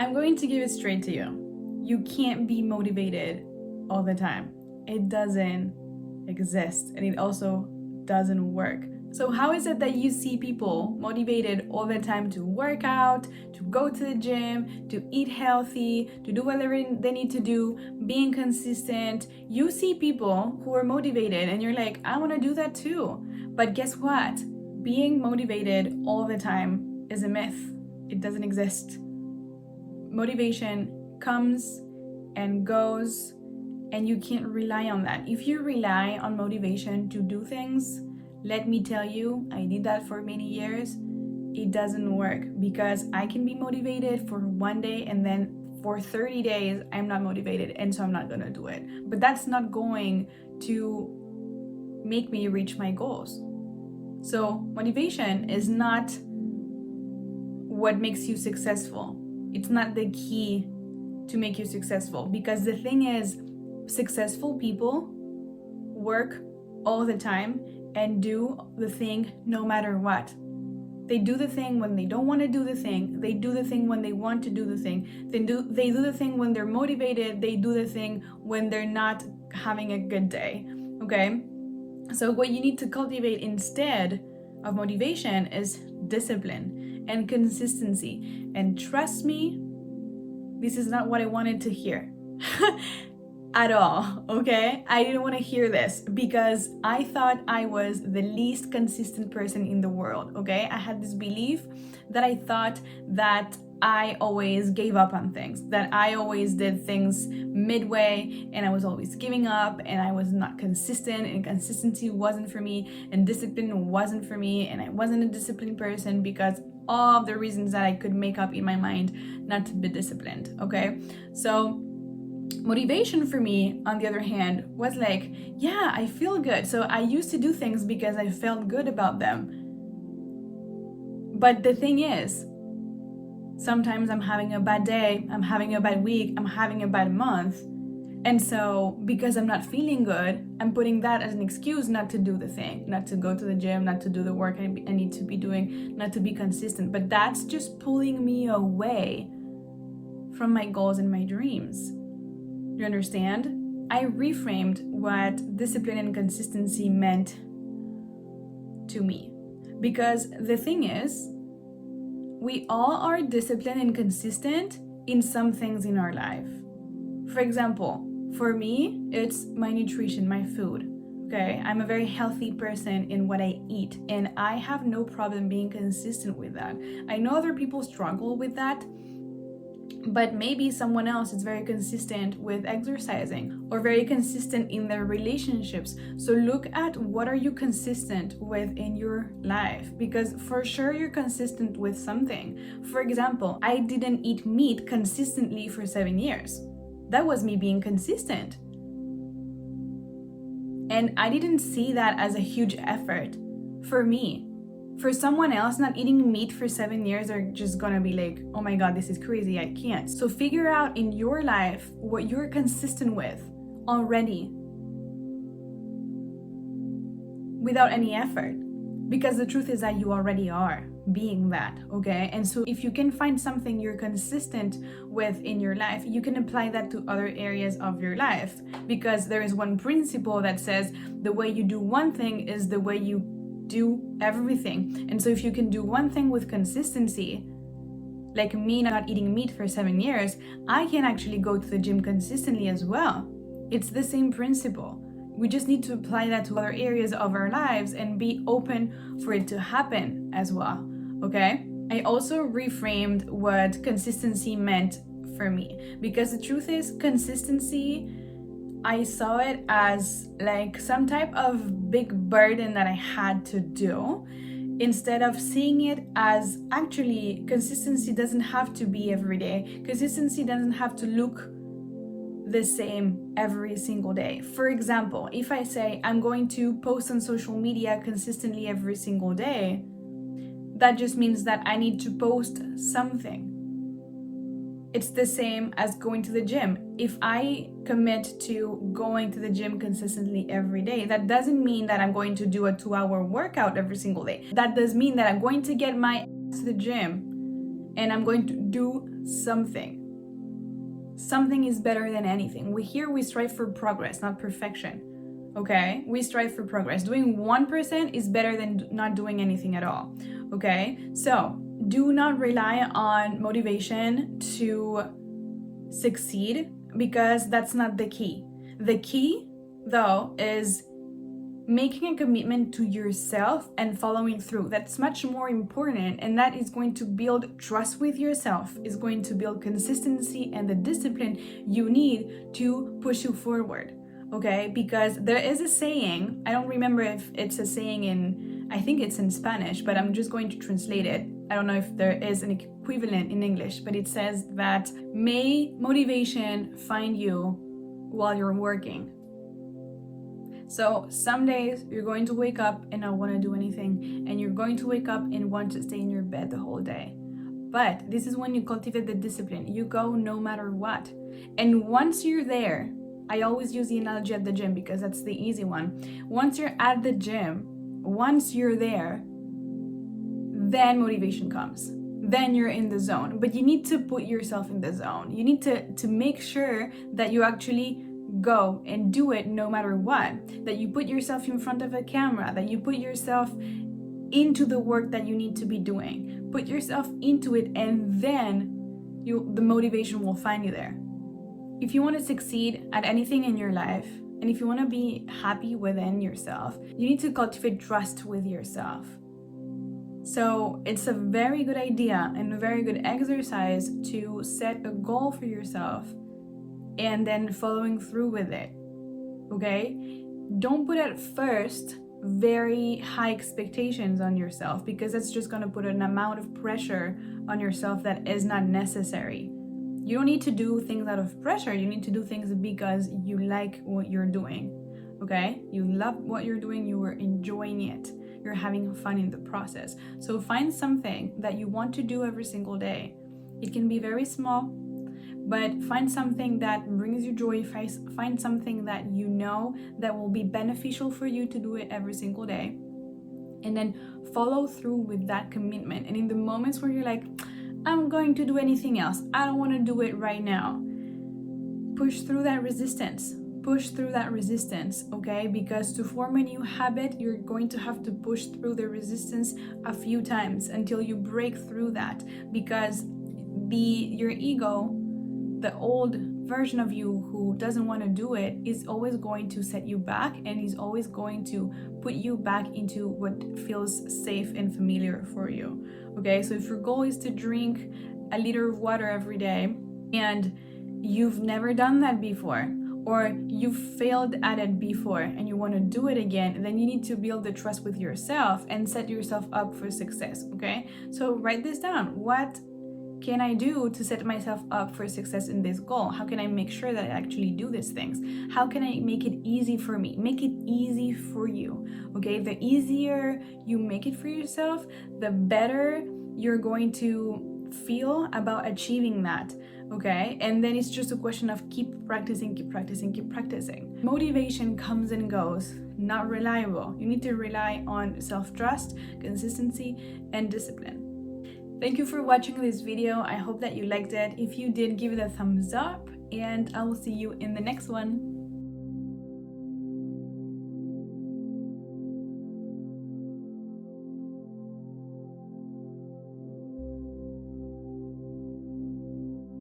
I'm going to give it straight to you. You can't be motivated all the time. It doesn't exist, and it also doesn't work. So how is it that you see people motivated all the time to work out, to go to the gym, to eat healthy, to do whatever they need to do, being consistent? You see people who are motivated and you're like, I want to do that too. But guess what? Being motivated all the time is a myth. It doesn't exist. Motivation comes and goes, and you can't rely on that. If you rely on motivation to do things, let me tell you, I did that for many years. It doesn't work, because I can be motivated for one day and then for 30 days I'm not motivated, and so I'm not gonna do it. But that's not going to make me reach my goals. So motivation is not what makes you successful. It's not the key to make you successful, because the thing is, successful people work all the time and do the thing no matter what. They do the thing when they don't want to do the thing. They do the thing when they want to do the thing. They do the thing when they're motivated. They do the thing when they're not having a good day. Okay? So what you need to cultivate instead of motivation is discipline and consistency. And trust me, this is not what I wanted to hear. At all, okay? I didn't want to hear this because I thought I was the least consistent person in the world, okay? I had this belief that I thought that I always gave up on things, that I always did things midway, and I was always giving up, and I was not consistent, and consistency wasn't for me, and discipline wasn't for me, and I wasn't a disciplined person because all of the reasons that I could make up in my mind not to be disciplined, okay? So motivation for me, on the other hand, was like, yeah, I feel good. So I used to do things because I felt good about them. But the thing is, sometimes I'm having a bad day, I'm having a bad week, I'm having a bad month. And so because I'm not feeling good, I'm putting that as an excuse not to do the thing, not to go to the gym, not to do the work I need to be doing, not to be consistent. But that's just pulling me away from my goals and my dreams. You understand? I reframed what discipline and consistency meant to me. Because the thing is, we all are disciplined and consistent in some things in our life. For example, for me, it's my nutrition, my food. Okay, I'm a very healthy person in what I eat, and I have no problem being consistent with that. I know other people struggle with that, but maybe someone else is very consistent with exercising or very consistent in their relationships. So look at what are you consistent with in your life, because for sure you're consistent with something. For example, I didn't eat meat consistently for 7 years. That was me being consistent. And I didn't see that as a huge effort for me. For someone else, not eating meat for 7 years are just gonna be like, oh my God, this is crazy, I can't. So figure out in your life what you're consistent with already without any effort. Because the truth is that you already are being that, okay? And so if you can find something you're consistent with in your life, you can apply that to other areas of your life. Because there is one principle that says the way you do one thing is the way you do everything. And so if you can do one thing with consistency, like me not eating meat for 7 years, I can actually go to the gym consistently as well. It's the same principle. We just need to apply that to other areas of our lives and be open for it to happen as well, okay? I also reframed what consistency meant for me, because the truth is, consistency, I saw it as like some type of big burden that I had to do, instead of seeing it as actually consistency doesn't have to be every day. Consistency doesn't have to look the same every single day. For example, if I say I'm going to post on social media consistently every single day, that just means that I need to post something. It's the same as going to the gym. If I commit to going to the gym consistently every day, that doesn't mean that I'm going to do a 2-hour workout every single day. That does mean that I'm going to get my ass to the gym and I'm going to do something. Something is better than anything. We strive for progress, not perfection. Okay? We strive for progress. Doing 1% is better than not doing anything at all. Okay? So, do not rely on motivation to succeed, because that's not the key. The key, though, is making a commitment to yourself and following through. That's much more important, and that is going to build trust with yourself, is going to build consistency and the discipline you need to push you forward. Okay? Because there is a saying, I don't remember if it's a saying in, I think it's in Spanish, but I'm just going to translate it. I don't know if there is an equivalent in English, but it says that may motivation find you while you're working. So some days you're going to wake up and not want to do anything, and you're going to wake up and want to stay in your bed the whole day. But this is when you cultivate the discipline. You go no matter what. And once you're there, I always use the analogy at the gym because that's the easy one. Once you're at the gym, once you're there, then motivation comes. Then you're in the zone. But you need to put yourself in the zone. You need to make sure that you actually go and do it no matter what. That you put yourself in front of a camera. That you put yourself into the work that you need to be doing. Put yourself into it, and then the motivation will find you there. If you want to succeed at anything in your life, and if you want to be happy within yourself, you need to cultivate trust with yourself. So it's a very good idea and a very good exercise to set a goal for yourself and then following through with it. Okay? Don't put at first very high expectations on yourself, because that's just going to put an amount of pressure on yourself that is not necessary. You don't need to do things out of pressure. You need to do things because you like what you're doing. Okay? You love what you're doing. You are enjoying it. You're having fun in the process. So find something that you want to do every single day. It can be very small, but find something that brings you joy. Find something that you know that will be beneficial for you to do it every single day. And then follow through with that commitment. And in the moments where you're like, I'm going to do anything else, I don't want to do it right now, push through that resistance. Push through that resistance, okay? Because to form a new habit, you're going to have to push through the resistance a few times until you break through that. Because your ego, the old version of you who doesn't want to do it, is always going to set you back, and is always going to put you back into what feels safe and familiar for you. Okay, so if your goal is to drink a liter of water every day and you've never done that before, or you've failed at it before and you want to do it again, then you need to build the trust with yourself and set yourself up for success. Okay, so write this down. What can I do to set myself up for success in this goal? How can I make sure that I actually do these things? How can I make it easy for me? Make it easy for you. Okay, the easier you make it for yourself, the better you're going to feel about achieving that. Okay, and then it's just a question of keep practicing. Motivation comes and goes, not reliable. You need to rely on self-trust, consistency, and discipline. Thank you for watching this video. I hope that you liked it. If you did, give it a thumbs up, and I will see you in the next one.